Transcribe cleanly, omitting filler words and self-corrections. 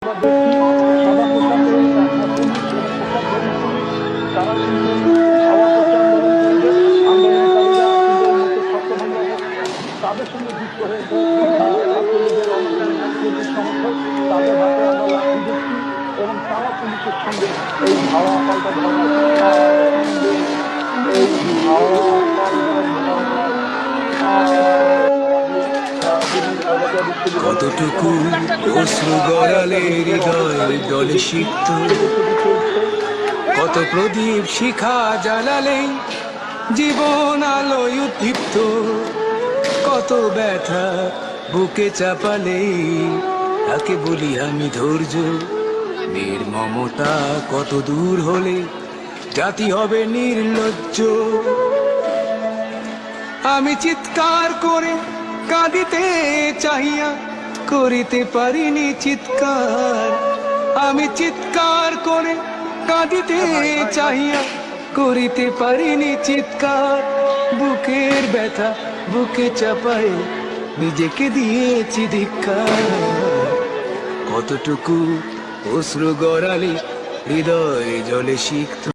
সাদা পোশাকে পুলিশ এবং পোশাক ধরে পুলিশ তারা কিন্তু সাদা পোশাক আন্দোলনকারীরা কিন্তু এই মুহূর্তে ছত্রভঙ্গ তাদের সঙ্গে যুক্ত হয়েছে ছাত্রলীগের কর্মী সমর্থক তাদের হাতে আমরা লাঠি দেখছি এবং তারা পুলিশের সঙ্গে এই ধাওয়া পাল্টা ধাওয়া এই ধাওয়া কতটুকু অশ্রু গড়ালে হৃদয় জলে সিক্ত, কত প্রদীপ শিখা জ্বালালে জীবন আলোয় উদ্দীপ্ত, কত ব্যথা বুকে চাপালে তাকে বলি আমি ধৈর্য। মেয়ের মমতা কত দূর হলে জাতি হবে নির্লজ্জ। আমি চিৎকার করে কাঁদিতে চাহিয়া করিতে পারিনি চিৎকার, আমি চিৎকার করে কাঁদিতে চাহিয়া করিতে পারিনি চিৎকার। বুকের ব্যথা বুকে চাপায় নিজেকে দিয়েছি ধিক্কার। কতটুকু অশ্রু গড়ালে হৃদয় জলে সিক্ত।